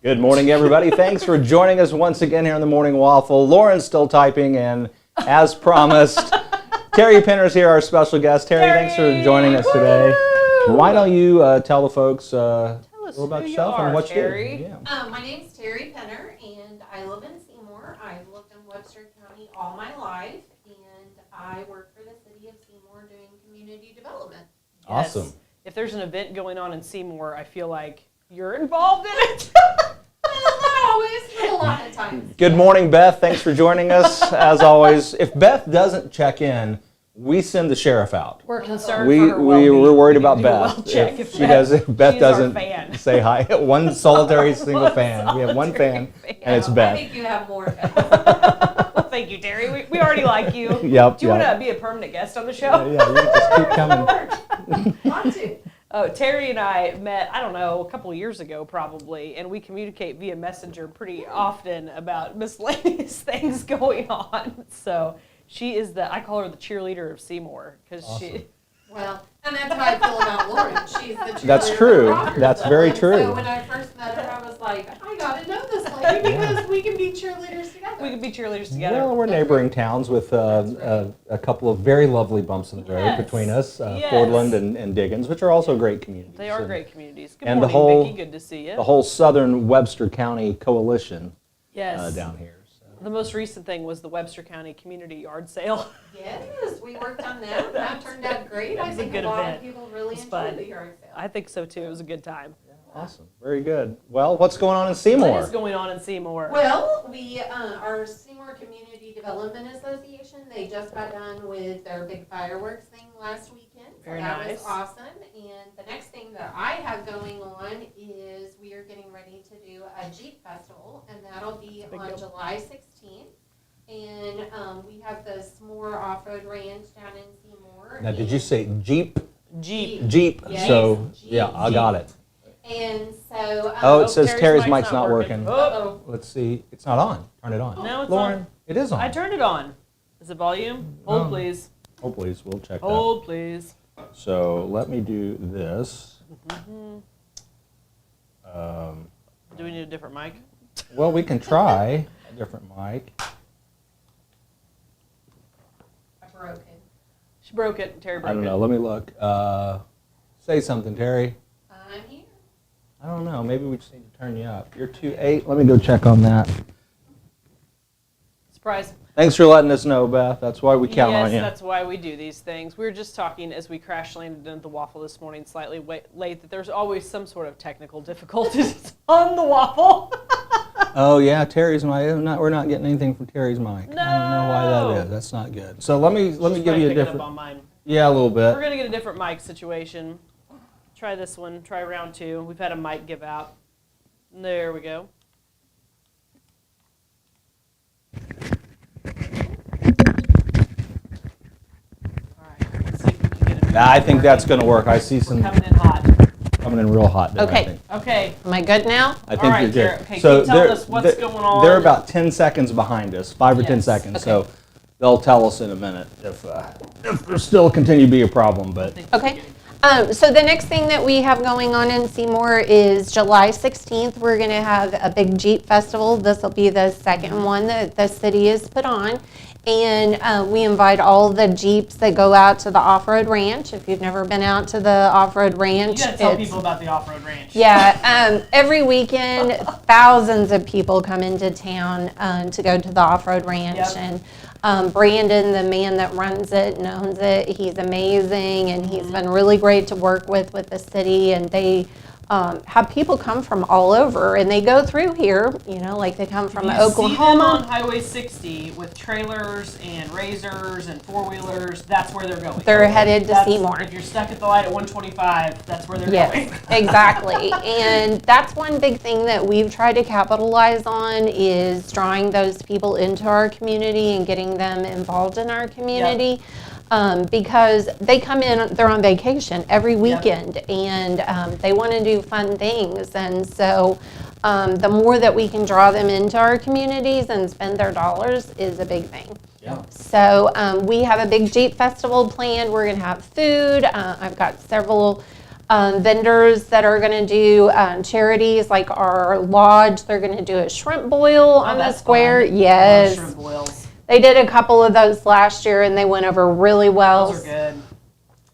Good morning, everybody. Thanks for joining us once again here on the Morning Waffle. Lauren's still typing, and as promised, Terry Penner's here, our special guest. Terry, thanks for joining us today. Why don't you tell the folks a little about yourself and what you do? Yeah. My name's Terry Penner, and I live in Seymour. I've lived in Webster County all my life, and I work for the city of Seymour doing community development. Awesome. Yes. If there's an event going on in Seymour, I feel like you're involved in it. Not always, but a lot of times. Good morning, Beth. Thanks for joining us. As always, if Beth doesn't check in, we send the sheriff out. We're concerned We're for her well-being. worried We about do a Beth. well check If Beth she's our doesn't fan. say hi. One solitary single fan. We have one fan, and it's I Beth. think you have more. Well, thank you, Terry. We already like you. Yep. Do you want to be a permanent guest on the show? Yeah, you just keep coming. Want to. Terry and I met, I don't know, a couple of years ago probably, and we communicate via Messenger pretty often about miscellaneous things going on. So she is I call her the cheerleader of Seymour, because Awesome. Well, and that's how I feel about Lauren. She's the cheerleader. That's true. of the That's very Rockers. true. So when I first met her, I was like, I got to know this lady because we can be cheerleaders together. we could be cheerleaders together. Well, we're neighboring towns with a couple of very lovely bumps in the road Yes. between us, Yes. Fordland and Diggins, which are also great communities. They are great communities. Good and morning, the whole- Vicki. Good to see you. The whole southern Webster County coalition Yes. down here. So. The most recent thing was the Webster County Community Yard Sale. Yes, we worked on that. That turned out great. That I was a think good a lot event. of people really It was enjoyed fun. the yard sale. I think so too. It was a good time. Awesome. Very good. Well, what's going on in Seymour? What is going on in Seymour? Well, we, our Seymour Community Development Association, they just got done with their big fireworks thing last weekend. So Very that nice. was awesome. And the next thing that I have going on is we are getting ready to do a Jeep Festival, and that'll be Big on deal. July 16th. And we have the S'more Off-Road Ranch down in Seymour. Now, did you say Jeep? Jeep. Jeep. Yes, So, Jeep. yeah, I got it. And so, Oh, it says Terry's Terry's mic's mic's not not working. working. Oh, Let's see. It's not on. Turn it on. no, it's Lauren, on. it is on. I turned it on. Is it volume? Hold, Oh. please. Oh, please. We'll check that. Hold, please. So let me do this. Do we need a different mic? Well, we can try a different mic. broken. She broke it. Terry broke I don't it. know. Let me look. Say something, Terry. I'm here. I don't know. Maybe we just need to turn you up. You're 2.8. Let me go check on that. Surprise. Thanks for letting us know, Beth. That's why we count on you. Yes, that's why we do these things. We were just talking as we crash landed into the Waffle this morning, slightly late, that there's always some sort of technical difficulties on the Waffle. Oh yeah, Terry's mic. We're not getting anything from Terry's mic. I don't know why No. that is. That's not good. So let me She's give you a probably picking up different. on mine. Yeah, a little We're bit. gonna get a different mic situation. Try this one. Try round 2. We've had a mic give out. There we go. All right. Let's see if we can get it. I think that's going to work. I see We're some coming in hot. coming in real hot there. I Okay. think. Okay. Am I good now? I think All right, you're Tara. good. Okay, so keep telling us what's going on. They're about 10 seconds behind us, 5 or 10 Yes. seconds. Okay. So they'll tell us in a minute if there's still continue to be a problem. But Okay. So the next thing that we have going on in Seymour is July 16th. We're going to have a big Jeep Festival. This will be the second one that the city has put on. And we invite all the Jeeps that go out to the off-road ranch. If you've never been out to the off-road ranch, You gotta tell it's- people about the off-road ranch. yeah, every weekend, thousands of people come into town to go to the off-road ranch. Yep. And Brandon, the man that runs it and owns it, he's amazing, and he's been really great to work with the city. And they have people come from all over, and they go through here, like they come from You see them on Oklahoma. Highway 60 with trailers and razors and four-wheelers. That's where they're going. They're headed to That's- Seymour. If you're stuck at the light at 125, that's where they're Yes, going. exactly. And that's one big thing that we've tried to capitalize on is drawing those people into our community and getting them involved in our community. Because they come in, they're on vacation every weekend, and they want to do fun things. And so the more that we can draw them into our communities and spend their dollars is a big thing. yeah. So we have a big Jeep Festival planned. We're going to have food. I've got several vendors that are going to do charities, like our lodge. They're going to do a shrimp boil on the that's square. fun. Yes. Shrimp boils. They did a couple of those last year, and they went over really well. Those are good.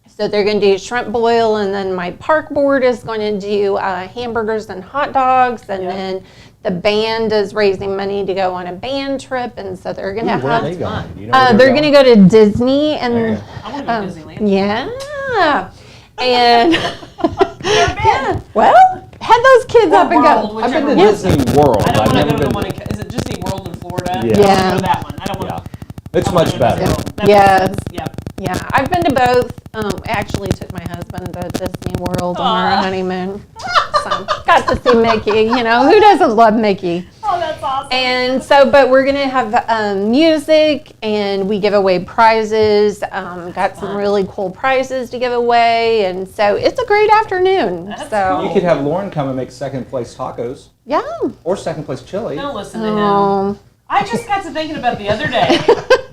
So they're going to do shrimp boil, and then my park board is going to do hamburgers and hot dogs, and then the band is raising money to go on a band trip, and so they're going to Where are have. they going? Do you know where They're going to go to Disney, and Okay. I want to go to Disneyland. yeah, and yeah. Well, had those kids Or up and World, go. I've been to whichever one. Disney World. I don't I've want to never go to the been one in, is it Disney World in Florida? Yeah. I want Yeah. to go to that one. I don't want Yeah. to. It's much better. Yes. Yep. Yeah, I've been to both. I actually took my husband to Disney World on our Aw. honeymoon. So got to see Mickey. You know, who doesn't love Mickey? Oh, that's awesome. And so, but we're going to have music, and we give away prizes. Got some fun. really cool prizes to give away. And so it's a great afternoon. That's so, cool. You could have Lauren come and make second place tacos yeah. or second place chili. Don't listen to him. Um, I just got to thinking about the other day.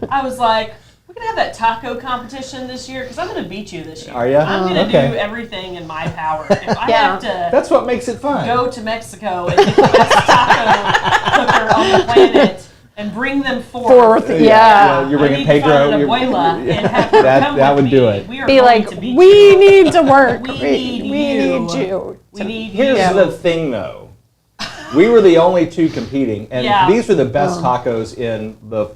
I was like, we're going to have that taco competition this year because I'm going to beat you this year. Are ya? I'm going to Okay. do everything in my power. If I Yeah. have to That's what makes it fun. go to Mexico and get the best taco cooker on the planet and bring them forth. Yeah. You're I bringing need Pedro. to find an abuela and have her That- come that with would do me. it. We are be going like, to beat we you. need to work. We need you. need you. We need Here's you. the thing, though. We were the only two competing, and Yeah. these were the best tacos in the.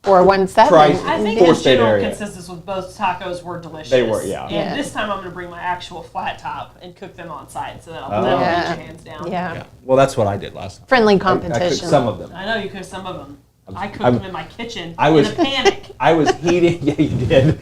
417. Price. I think Four the state general area. consensus with both tacos were delicious. They were, yeah. And Yeah. this time I'm going to bring my actual flat top and cook them on site so that'll Oh. that'll Yeah. beat your hands down. Yeah. Well, that's what I did last time. Friendly I cooked competition. some of them. I know you cooked some of them. I cooked I'm- them in my kitchen I was- in a panic. I was heating. Yeah, you did.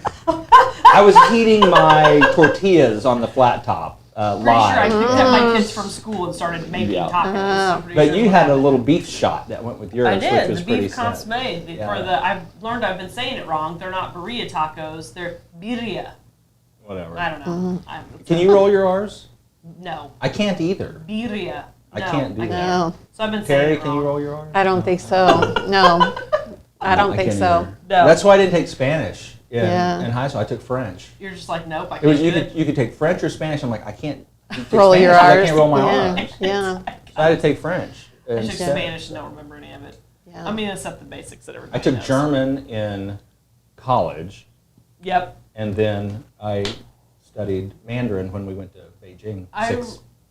I was heating my tortillas on the flat top Pretty sure I live. picked up my kids from school and started making Yeah. tacos. I'm pretty But sure you what had a happened. little beef shot that went with yours, I which did. was The pretty beef sad. consomme. Yeah. For the I've learned I've been saying it wrong. They're not birria tacos. They're birria. Whatever. I don't know. Can you roll your R's? No. I can't either. Birria. I No, can't do that. No, So I've been saying Terry, it can you wrong. roll your R's? I don't think so. No, I don't think can't so. either. No. That's why I didn't take Spanish Yeah. in high school. I took French. You're just like, nope, I It can't was do you it. could take French or Spanish. I'm like, I can't take Roll Spanish your 'cause I R's. can't roll my Yeah. R's. Yeah. So I had to take French. I took instead. Spanish and don't remember any of it. Yeah. I mean, except the basics that everybody I took knows. German in college, Yep. and then I studied Mandarin when we went to Beijing. I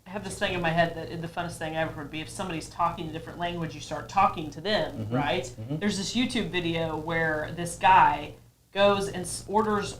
have this thing in my head that the funnest thing ever would be if somebody's talking a different language, you start talking to them, right? There's this YouTube video where this guy goes and orders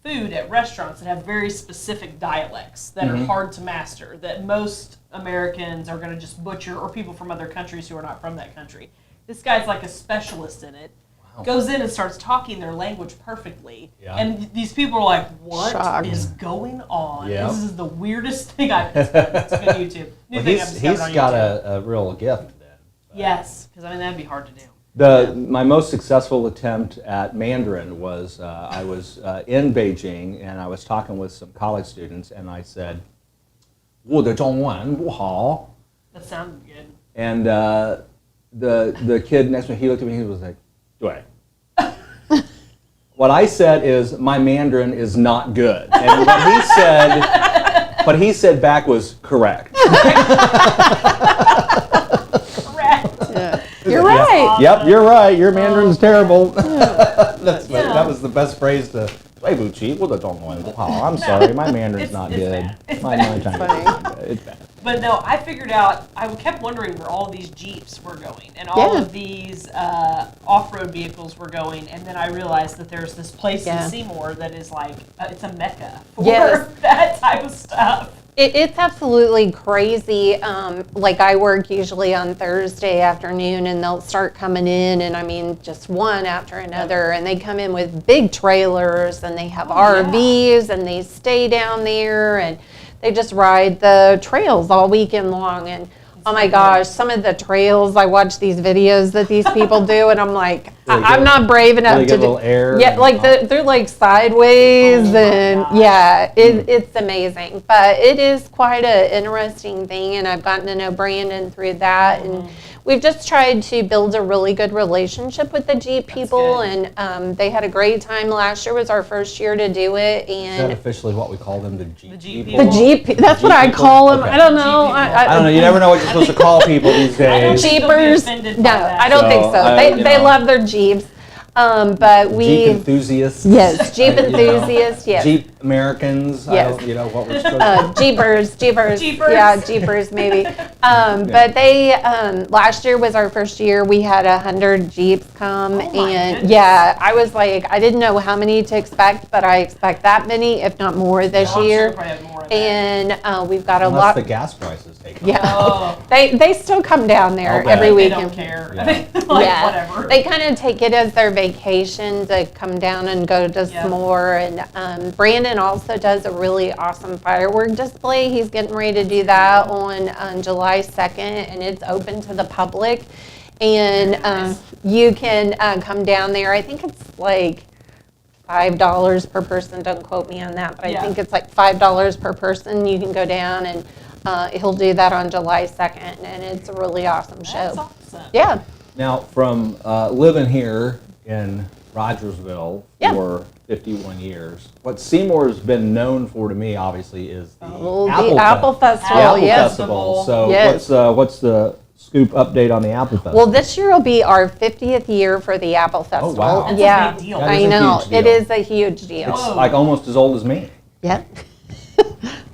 food at restaurants that have very specific dialects that are hard to master, that most Americans are going to just butcher, or people from other countries who are not from that country. This guy's like a specialist in it. Wow. Goes in and starts talking their language perfectly. Yeah. And these people are like, what is Shocked. going on? Yeah. This is the weirdest thing I've It's good YouTube. New Well, thing I've discovered he's on got YouTube. a real gift then. Yes, because I mean, that'd be hard to do. My most successful attempt at Mandarin was I was in Beijing, and I was talking with some college students, and I said, 我的中文不好. That sounded good. And the kid next to me, he looked at me, he was like, 对. What I said is, my Mandarin is not good. And what he said back was correct. Correct. Yeah. You're right. Yep, you're right. Your Mandarin's terrible. That was the best phrase to. 对不起，我的中文不好. I'm sorry, my Mandarin's not it's good. bad. It's My bad. Chinese Funny. is not good. It's bad. But no, I figured out, I kept wondering where all these Jeeps were going and all Yeah. of these off-road vehicles were going, and then I realized that there's this place Yeah. in Seymour that is like, it's a mecca for Yes. that type of stuff. It's absolutely crazy. Like I work usually on Thursday afternoon, and they'll start coming in, and I mean just one after another, and they come in with big trailers, and they have RVs, and they stay down there, and they just ride the trails all weekend long. And oh my gosh, some of the trails, I watch these videos that these people do, and I'm like, Really I'm good. not brave enough Really to get a little air Yeah, and- like they're like sideways, Oh my and gosh. yeah, it's amazing. But it is quite an interesting thing, and I've gotten to know Brandon through that, and we've just tried to build a really good relationship with the Jeep people, good. and they had a great time. Last year was our first year to do it, Is that and officially what we call them, the Jeep Jeep people? the Jeep, that's Jeep what I people? call them. Okay. I don't know. Jeep people. I don't know. You never know what you're supposed to call people these I don't days. think they'll be Jeepers. offended No, by that. I don't think So, so. you They know. love their Jeeps, but we Jeep enthusiasts. yes, Jeep You know. enthusiasts. Yes. Jeep Americans. I Yes. don't, you know what we're supposed to. Jeepers, Jeepers. yeah, Jeepers maybe. But they last year was our first year. We had 100 Jeeps come, Oh my and goodness. yeah, I was like, I didn't know how many to expect, but I expect that many, if not more, this I'm sure year. we'll probably have more of that. And we've got a Unless lot. the gas prices take off. Yeah, Oh. they still come down there I'll bet. every They weekend. don't care. Yeah. Like, Yeah. whatever. They kind of take it as their vacation to come down and go to Yeah. s'more. And Brandon also does a really awesome firework display. He's getting ready to do that on July 2nd, and it's open to the public. And Nice. you can come down there. I think it's like $5 per person. Don't quote me on that, but I Yeah. think it's like $5 per person. You can go down, and he'll do that on July 2nd, and it's a really awesome show. That's awesome. Yeah. Now, from living here in Rogersville Yeah. for 51 years, what Seymour's been known for to me, obviously, is the Oh, Apple the Apple Fest- Festival, the Apple yes. Festival. So, Yes. what's the scoop update on the Apple Festival? Well, this year will be our 50th year for the Apple Festival. wow. That's a Yeah, big deal. That I is a know. huge It deal. is a huge deal. It's Whoa. like almost as old as me. Yeah.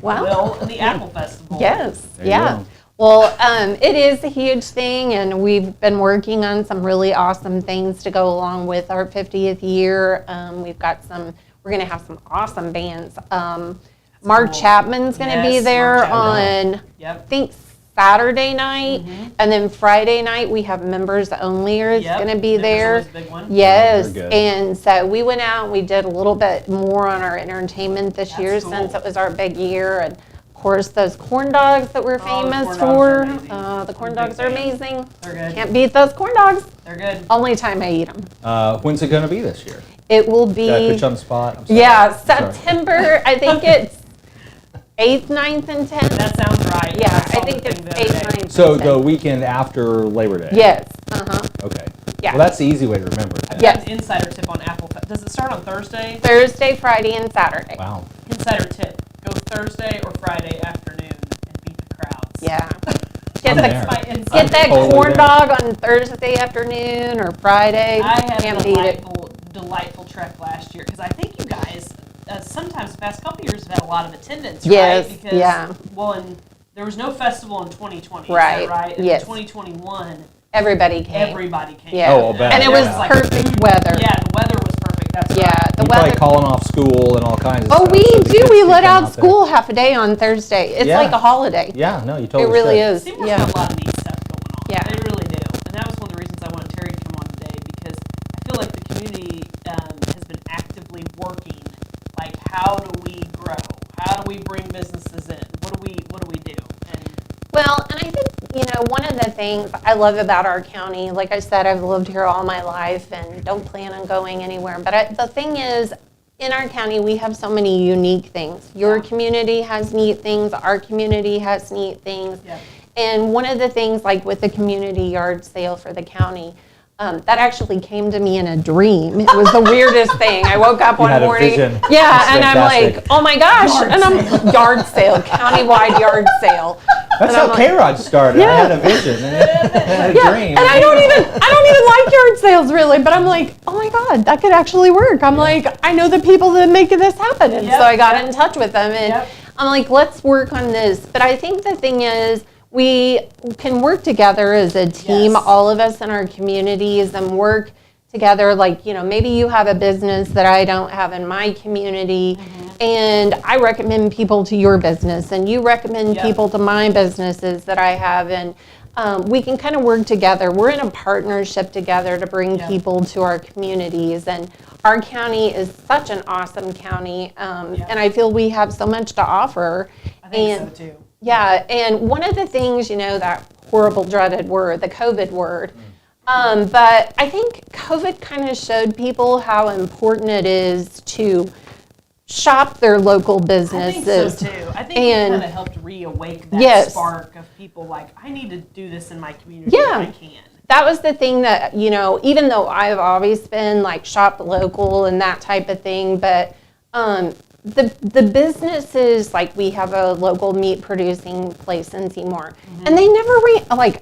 Wow. Well, and the Apple Festival. Yes. There you Yeah. go. Well, it is a huge thing, and we've been working on some really awesome things to go along with our 50th year. We're going to have some awesome bands. Mark cool. Chapman's going to be Yes, there Mark Chapman. on, Yep. I think, Saturday night, and then Friday night we have members only is Yep. going to be Members there. only's a big one. Yes, Very good. and so we went out and we did a little bit more on our entertainment this That's year cool. since it was our big year, and of course those corn dogs that we're the famous corn dogs for. are amazing. The corn I'm a dogs big are fan. amazing. They're good. Can't beat those corn dogs. They're good. Only time I eat them. When's it going to be this year? It will Did I put be you on the spot? I'm sorry. yeah Sorry. September. I think it's 8th, 9th, and 10th. That sounds right. Yeah, saw I think the it's thing the 8th, other day. 9th. So and the 10th. weekend after Labor Day? Yes. Okay. Yeah. Well, that's the easy way to remember it. then. Yeah. An insider tip on Apple. Does it start on Thursday? Thursday, Friday, and Saturday. Wow. Insider tip: go Thursday or Friday afternoon and beat the crowds. Yeah. I'm Get there. That's my Get insider. that totally corn there. dog on Thursday afternoon or Friday. I had Can't a beat it. delightful trek last year because I think you guys sometimes the past couple years have had a lot of attendance, Yes, right? Because, yeah. Well, and there was no festival in 2020, Right, is that right? And yes. in 2021, everybody came. everybody came. Yeah. Oh, I'll bet. And it was Yeah. perfect weather. Yeah, the weather was perfect. That's Yeah, right. the You're probably weather. calling off school and all kinds of Oh, stuff. we so the do. kids We can let come out there. school half a day on Thursday. It's Yeah. like a holiday. Yeah, no, you totally It really should. is. Seymour's Yeah. got a lot of neat stuff going on. Yeah. They really do. And that was one of the reasons I wanted Terry to come on today because I feel like the community has been actively working. Like, how do we grow? How do we bring businesses in? What do we do? And Well, and I think, one of the things I love about our county, like I said, I've lived here all my life and don't plan on going anywhere. But the thing is, in our county, we have so many unique things. Your Yeah. community has neat things. Our community has neat things. Yeah. And one of the things, like with the community yard sale for the county, that actually came to me in a dream. It was the weirdest thing. I woke up You one had a morning. vision. Yeah, That's and I'm fantastic. like, oh my gosh. Yard and I'm yard sale, countywide yard sale. That's And how I'm like- K-ROG started. I Yeah. had a vision and I had a Yeah, dream. and I don't even like yard sales really, but I'm like, oh my God, that could actually work. I'm like, I know the people that make this happen. And Yep, so I got yep. in touch with them and Yep. I'm like, let's work on this. But I think the thing is, we can work together as a team, Yes. all of us in our communities, and work together. Like, maybe you have a business that I don't have in my community, and I recommend people to your business, and you recommend Yep. people to my businesses that I have, and we can kind of work together. We're in a partnership together to bring Yep. people to our communities, and our county is such an awesome county, Yep. and I feel we have so much to offer. I think And- so too. Yeah, and one of the things, that horrible dreaded word, the COVID word, but I think COVID kind of showed people how important it is to shop their local I businesses. think so too. I think And- it kind of helped reawake that Yes. spark of people like, I need to do this in my community if I can. That was the thing that, even though I've always been like shop local and that type of thing, but the businesses, like we have a local meat producing place in Seymour, and they never,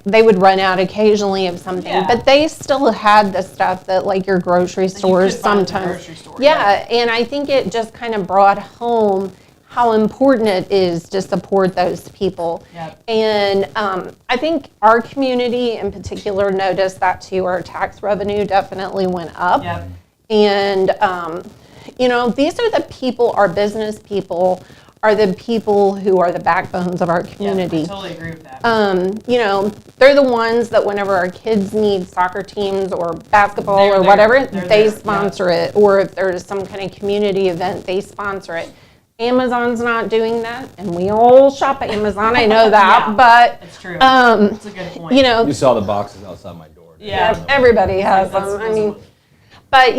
they would run out occasionally of something, Yeah. but they still had the stuff that like your grocery stores could find at the sometimes. grocery store, Yeah, and I think it just kind of brought home how important it is to support those people. Yep. And I think our community in particular noticed that too. Our tax revenue definitely went up. Yep. And, these are the people, our business people are the people who are the backbones of our community. Yeah, I totally agree with that. They're the ones that whenever our kids need soccer teams or basketball They're or there. whatever, They're they there, sponsor it. Or if there's some kind of community event, they sponsor it. Amazon's not doing that, and we all shop at Amazon. I know that, Yeah, but that's true. That's a good point. You saw the boxes outside my door. Yeah. everybody has That's them. visible. But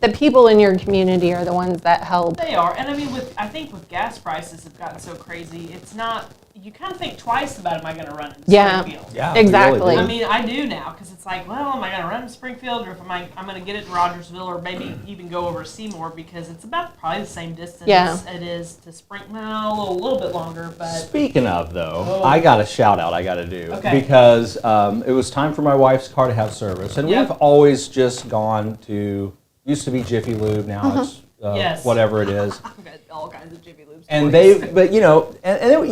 the people in your community are the ones that help. They are, and I mean, I think with gas prices have gotten so crazy, it's not. You kind of think twice about, am I going to run in Yeah. Springfield? Yeah, we Exactly. really do. I mean, I do now because it's like, well, am I going to run in Springfield, or if I'm going to get it in Rogersville, or maybe even go over to Seymour because it's about probably the same distance Yeah. it is to Springfield. Well, a little bit longer, but Speaking of, though, Oh. I got a shout out I got to do Okay. because it was time for my wife's car to have service, and Yep. we've always just gone to used to be Jiffy Lube, now it's Yes. whatever it is, I've got all kinds of Jiffy Lube and stories. but and it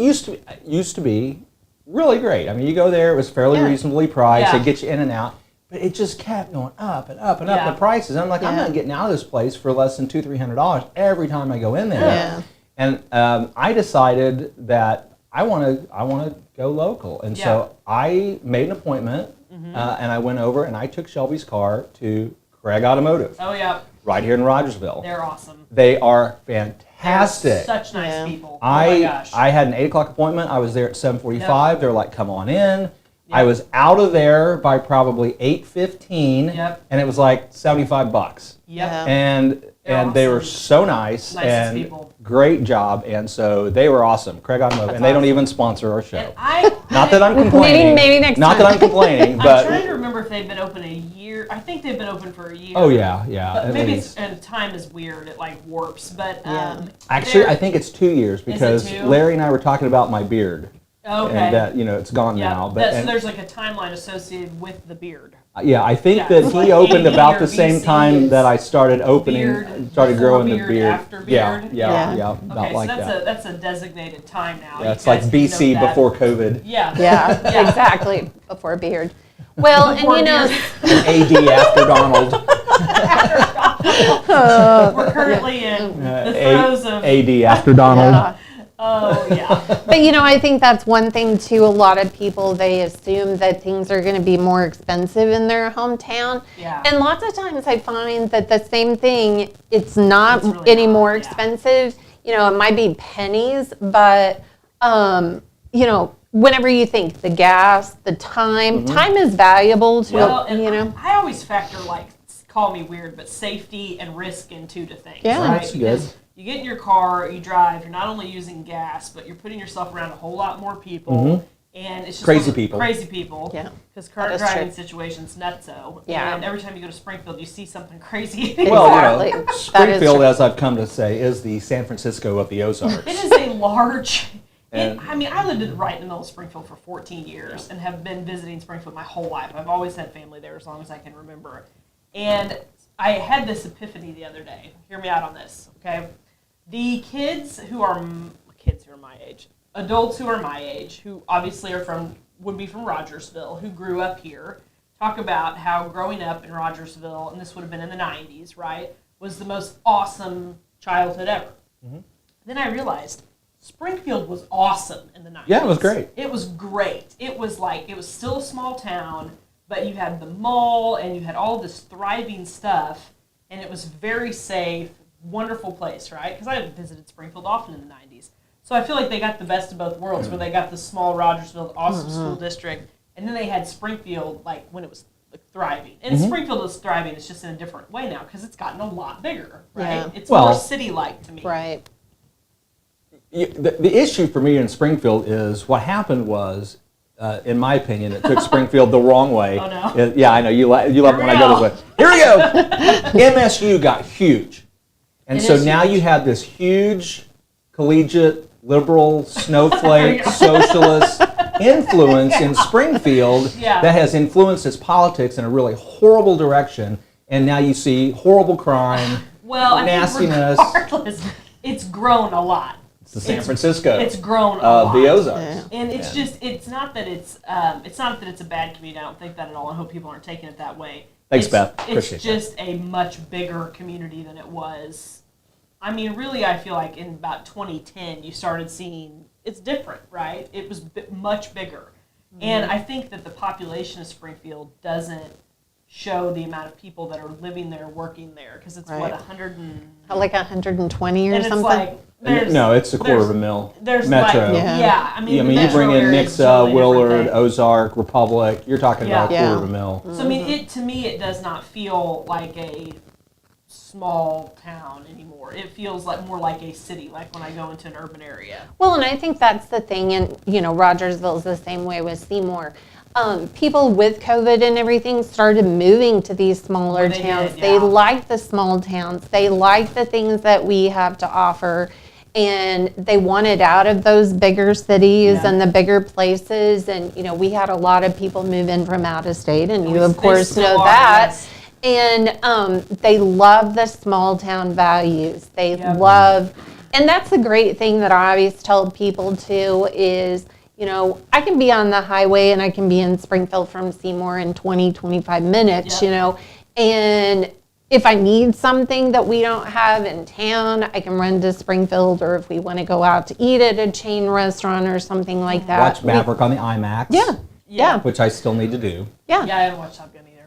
used to be really great. I mean, you go there, it was fairly Yeah. reasonably priced, Yeah. they get you in and out. But it just kept going up and up and Yeah. up, the prices. I'm like, I'm Yeah. not getting out of this place for less than $200-300 every time I go in there. Yeah. And I decided that I want to go local, and so I made an appointment, and I went over and I took Shelby's car to K-ROG Automotive Oh yeah, right here in Rogersville. they're awesome. They are They're fantastic. such nice Yeah. people. Oh my gosh. I had an 8 o'clock appointment. I was there at 7:45. They're like, "Come on in." I Yep. was out of there by probably 8:15, Yep. and it was like $75. Yep. Yeah. And They're they were awesome. so nice Nicest and people. great job, and so they were awesome. K-ROG Automotive, and they don't awesome. even sponsor our show. And I Not that I'm complaining. maybe next Not time. that I'm complaining, I'm trying but to remember if they've been open a year. I think they've been open for a year. oh yeah, But at maybe least. it's, and time is weird. It like warps. But Yeah. Actually, they're- I think it's 2 years because two? Larry and I were talking about my beard, okay. and that it's gone yeah. now. But So and- there's like a timeline associated with the beard. yeah, I think Yeah, that it's he like opened 80 about or the same BC time is that I started opening, beard, started before growing the beard, beard. after Yeah, beard? yeah, Yeah. about Okay, like so that. that's a designated time now. Yeah, You it's like guys can BC note that. before COVID. Yeah. Yeah, Yeah. exactly. Before beard. Well, Before and AD after Donald. We're currently in the throes of. AD after Donald. yeah. Oh yeah. But I think that's one thing too. A lot of people, they assume that things are going to be more expensive in their hometown. Yeah. And lots of times I find that the same thing, it's not It's really any not, more yeah. expensive. It might be pennies, but whenever you think the gas, the time, time is valuable to Well, and I always factor, like, call me weird, but safety and risk into the things. Yeah. Right? That's good. Because you get in your car, you drive, you're not only using gas, but you're putting yourself around a whole lot more people. And it's just Crazy people. Crazy people. Yeah. Because car That is driving true. situation's nutso. Yeah. And every time you go to Springfield, you see something crazy. Well, Exactly. That is Springfield, true. as I've come to say, is the San Francisco of the Ozarks. It is a large. And- I mean, I lived right in the middle of Springfield for 14 years and have been visiting Springfield my whole life. I've always had family there as long as I can remember. And I had this epiphany the other day. Hear me out on this, okay? The kids who are my age, adults who are my age, who obviously would be from Rogersville, who grew up here, talk about how growing up in Rogersville, and this would have been in the 90s, right, was the most awesome childhood ever. Then I realized Springfield was awesome in the 90s. Yeah, it was great. It was great. It was still a small town, but you had the mall and you had all this thriving stuff, and it was very safe, wonderful place, right? Because I visited Springfield often in the 90s. So I feel like they got the best of both worlds, where they got the small Rogersville, awesome school district, and then they had Springfield, like when it was like thriving. And Springfield is thriving. It's just in a different way now because it's gotten a lot bigger, right? Yeah. It's Well- more city-like to me. Right. The issue for me in Springfield is what happened was, in my opinion, it took Springfield the wrong way. Oh, no. Yeah, I know. You love Here when we I go go. this way. Here we go. MSU got huge. And It so is now huge. you have this huge collegiate, liberal, snowflake, socialist influence in Springfield Yeah. that has influenced its politics in a really horrible direction. And now you see horrible crime, Well, I nastiness. think regardless, it's grown a lot. It's the San Francisco It's grown a of lot. the Ozarks. Yeah. And it's just, it's not that it's not that it's a bad community. I don't think that at all. I hope people aren't taking it that way. Thanks, It's- Beth. It's Appreciate that. just a much bigger community than it was. I mean, really, I feel like in about 2010, you started seeing it's different, right? It was much bigger. And I think that the population of Springfield doesn't show the amount of people that are living there, working there, because it's what, Right. 100 and... Like 120 or And it's something? like, there's... No, it's a quarter there's- of a mil. There's Metro. like, Yeah. yeah, I mean, Yeah, I the mean, you metro bring in area is Nixa, totally different Willard, thing. Ozark, Republic. You're talking about a Yeah. quarter of a mil. So I mean, to me, it does not feel like a small town anymore. It feels like more like a city, like when I go into an urban area. Well, and I think that's the thing, and Rogersville is the same way with Seymour. People with COVID and everything started moving to these smaller They did, towns. yeah. They like the small towns. They like the things that we have to offer. And they wanted out of those bigger cities Yeah. and the bigger places. And, we had a lot of people move in from out of state, and you, we- of they course, still know are, that. yes. And they love the small town values. They Yep. love, and that's the great thing that I always tell people too is, I can be on the highway and I can be in Springfield from Seymour in 20, 25 minutes, Yep. and if I need something that we don't have in town, I can run to Springfield, or if we want to go out to eat at a chain restaurant or something like that. Watch Maverick on the IMAX. Yeah. Which I still need to do. Yeah, I haven't watched Top Gun either.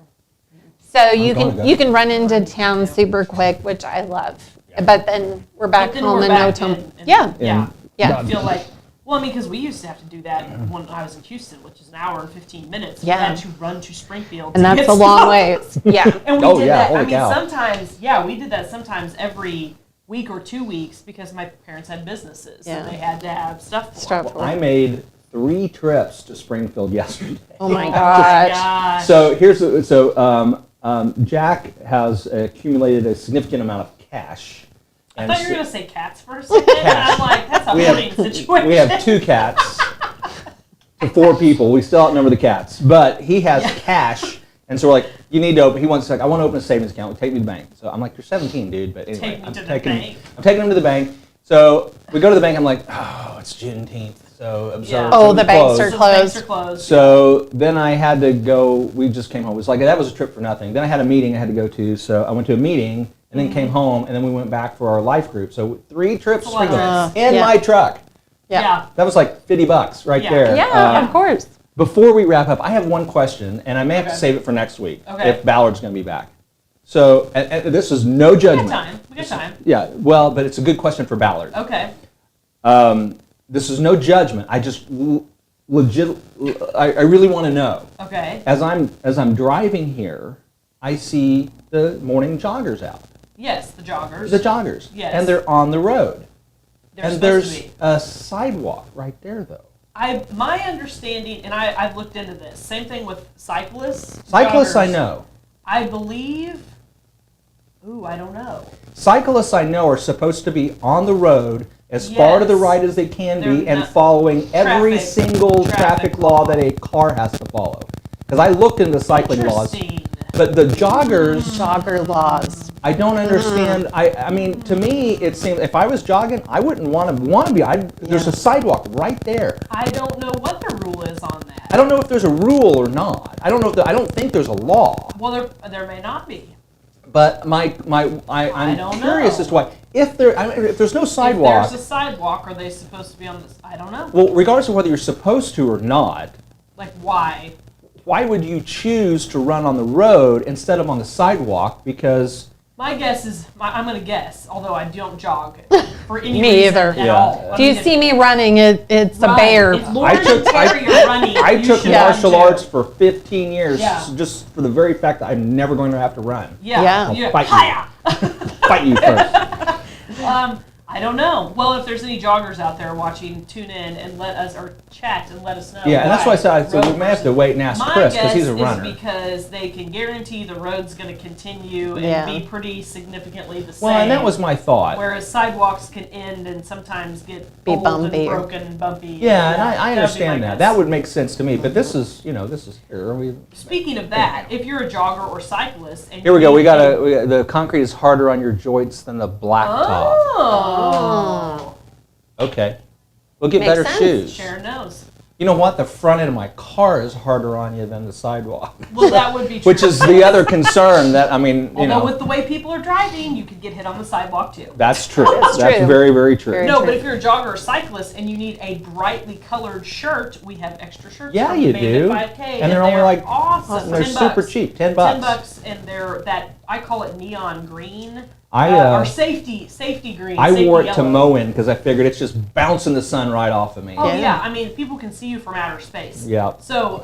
So you gonna can go. you can run into town super quick, which I love. But then we're back But then home we're in back no time. in- Yeah. Yeah. Yeah. I feel like, well, I mean, because we used to have to do that when I was in Houston, which is an hour and 15 minutes. Yeah. We had to run to Springfield. And to that's get a long stuff. ways. Yeah. And we Oh, did yeah, that. holy I mean, cow. sometimes, we did that sometimes every week or 2 weeks because my parents had businesses. Yeah. And they had to have stuff for Stuff them. for I made 3 trips to Springfield yesterday. Oh my Oh, gosh. gosh. So Jack has accumulated a significant amount of cash. I thought you were going to say cats for a second. And I'm like, that's a We have- hoarding situation. We have 2 cats to 4 people. We still outnumber the cats, but he has cash, and so we're like, you need to open. He wants like, I want to open a savings account. Take me to the bank. So I'm like, you're 17, dude. But anyway, Take me I'm to the taking bank. I'm taking him to the bank. So we go to the bank. I'm like, oh, it's Juneteenth, so absurd. Yeah. So Oh, we the banks close. are So the banks closed. are closed. So then I had to go. We just came home. It was like that was a trip for nothing. Then I had a meeting I had to go to. So I went to a meeting and then came home, and then we went back for our life group. So 3 trips That's a lot of Springfield trips. in Yeah. my truck. yeah. That was like $50 right Yeah. there. Yeah, of course. Before we wrap up, I have one question, and I may have to Okay. save it for next week Okay. if Ballard's going to be back. So and this is no We got judgment. time. We got time. Yeah, well, but it's a good question for Ballard. Okay. This is no judgment. I just legit. I really want to know. Okay. As I'm driving here, I see the morning joggers out. Yes, the joggers. The joggers. Yes. And they're on the road. They're and supposed there's to be. a sidewalk right there, though. My understanding, and I've looked into this. Same thing with cyclists. Cyclists, I joggers. know. I believe. Ooh, I don't know. Cyclists, I know, are supposed to be on the road as far to the Yes. right as they can be They're and not- following every traffic- single traffic law law. that a car has to follow. Because I looked into cycling laws, Interesting. but the joggers, Jogger laws. I don't understand. I mean, to me, it seems if I was jogging, I wouldn't want to be. There's a sidewalk right there. I don't know what the rule is on that. I don't know if there's a rule or not. I don't know. I don't think there's a law. Well, there may not be. But I'm don't curious know. as to why. If there's no sidewalk, If there's a sidewalk, are they supposed to be on this? I don't know. well, regardless of whether you're supposed to or not, Like, why? why would you choose to run on the road instead of on the sidewalk? Because My guess is, I'm going to guess, although I don't jog for any Me reason either. at Yeah. all. I Do you mean, see me running? It's a run. bear. If Lauren I took- and Terry are running, I you took should martial run too. arts for 15 years Yeah. just for the very fact that I'm never going to have to run. Yeah. Yeah. I'll fight you. Hiya! Fight you first. I don't know. Well, if there's any joggers out there watching, tune in and let us, or chat and let us know. Yeah, and that's why I said we road may have to person- wait and ask My Chris because guess he's a is runner. because they can guarantee the road's going to continue and Yeah. be pretty significantly the same. Well, and that was my thought. Whereas sidewalks can end and sometimes get Be old bumpy. and broken and bumpy. Yeah, and I that'd be my understand that. guess. That would make sense to me. But this is here. Speaking of that, if you're a jogger or cyclist, and Here we you go. need The concrete is harder on your joints than the blacktop. Oh. Okay. We'll get Makes better sense. shoes. Sharon knows. You know what? The front end of my car is harder on you than the sidewalk. Well, that would be true. Which is the other concern that, I mean, you Although know. with the way people are driving, you could get hit on the sidewalk too. That's true. That's That's true. very, very true. Very No, true. but if you're a jogger or cyclist and you need a brightly colored shirt, we have extra shirts. Yeah, from you Made do. at 5K, And they're only like- awesome. And they're 10 super bucks. cheap. $10. $10, and they're that I call it neon green. I or safety green. I safety wore it to yellow. mow in because I figured it's just bouncing the sun right off of me. Oh Yeah. yeah. I mean people can see you from outer space. Yeah. So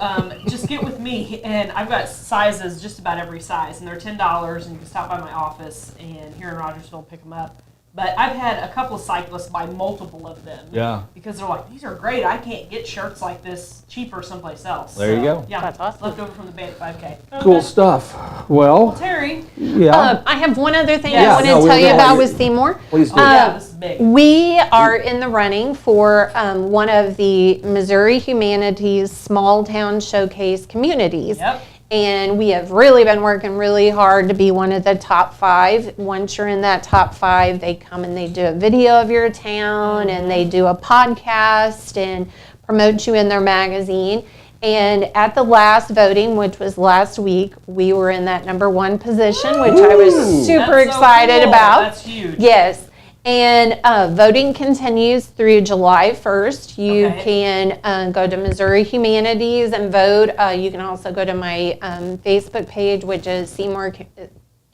just get with me, and I've got sizes, just about every size, and they're $10, and you can stop by my office and here in Rogersville pick them up. But I've had a couple of cyclists buy multiple of them. Yeah. Because they're like, these are great. I can't get shirts like this cheaper someplace else. There you go. Yeah, That's awesome. Left over from the Bay at 5K. Cool Okay. stuff. Well, Terry. yeah. I have one other thing Yeah, I want no, to we're tell you going- about with Seymour. Please do. Yeah, this is big. We are in the running for one of the Missouri Humanities Small Town Showcase communities. Yep. And we have really been working really hard to be one of the top 5. Once you're in that top 5, they come and they do a video of your town and they do a podcast and promote you in their magazine. And at the last voting, which was last week, we were in that #1 position, which I was Ooh. super That's so excited cool. about. That's huge. Yes. And voting continues through July 1st. You Okay. can go to Missouri Humanities and vote. You can also go to my Facebook page, which is Seymour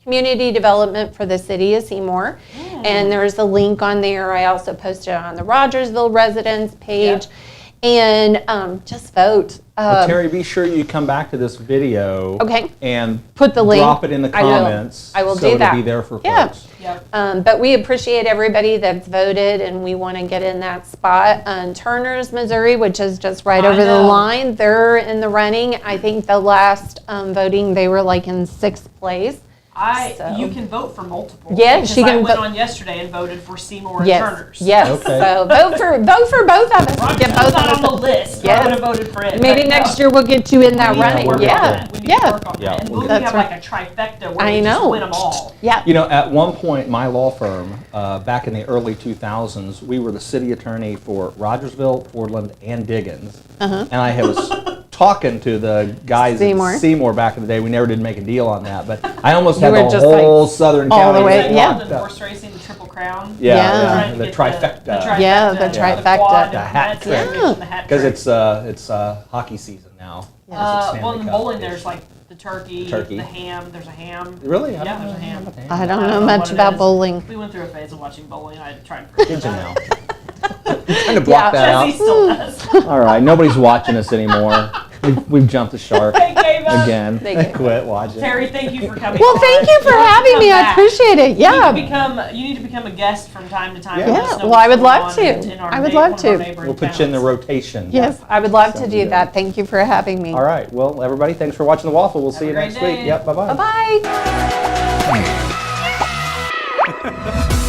Community Development for the City of Seymour. And there's a link on there. I also posted it on the Rogersville residents page. And just vote. Well, Terry, be sure you come back to this video. Okay. And Put the link. drop it in the I will. comments. I will so do that. it'll be there for Yeah. folks. Yep. But we appreciate everybody that's voted, and we want to get in that spot. Turner's, Missouri, which is just right I over the know. line, they're in the running. I think the last voting, they were like in 6th place. So- You can vote for multiple. Yeah, because she I can went vote- on yesterday and voted for Seymour and Yes, Turner's. yes. Okay. So vote for both of us. Roger's Get both not of on the us. list. Yes. I would have voted for it. Maybe but next no. year we'll get you in that We need to running. work on Yeah, that. We need to yeah, work on Yeah, that. And we'll we'll do have that. like a trifecta where I we know. just win them all. yeah. You know, at one point, my law firm, back in the early 2000s, we were the city attorney for Rogersville, Portland, and Diggins. And I was talking to the guys Seymour. at Seymour back in the day. We never did make a deal on that, but I almost You had were the just whole like Southern all County. the way- Like yeah. London horse racing, the Triple Crown. Yeah, Yeah. yeah, Trying to the get trifecta. Yeah, the The trifecta. quad, The hat the trick. and the hat Because trick. it's hockey season now. Yeah. It's Stanley Well, in Cup. bowling, there's like the turkey, Turkey. the ham. There's a ham. Really? Yeah, there's a ham. I don't I know don't know much what it about is. bowling. We went through a phase of watching bowling. I tried to forget Did you about know? it. Trying to block that Jesse out. still does. All right, nobody's watching us anymore. We've jumped the shark They gave up. again. They gave up. Quit watching. Terry, thank you for coming. Well, on. thank you for have to having come me. I back. appreciate it. Yeah. You need to become a guest from time to time. Yeah. Let us Yeah, know well, I what's would going love on to. in our I would neigh- love one of our to. neighboring We'll put you in the towns. rotation. Yes, I would love to Sounds do good. that. Thank you for having me. All right. Well, everybody, thanks for watching The Waffle. We'll see a you great next week. day. Yep. Bye-bye. Bye-bye.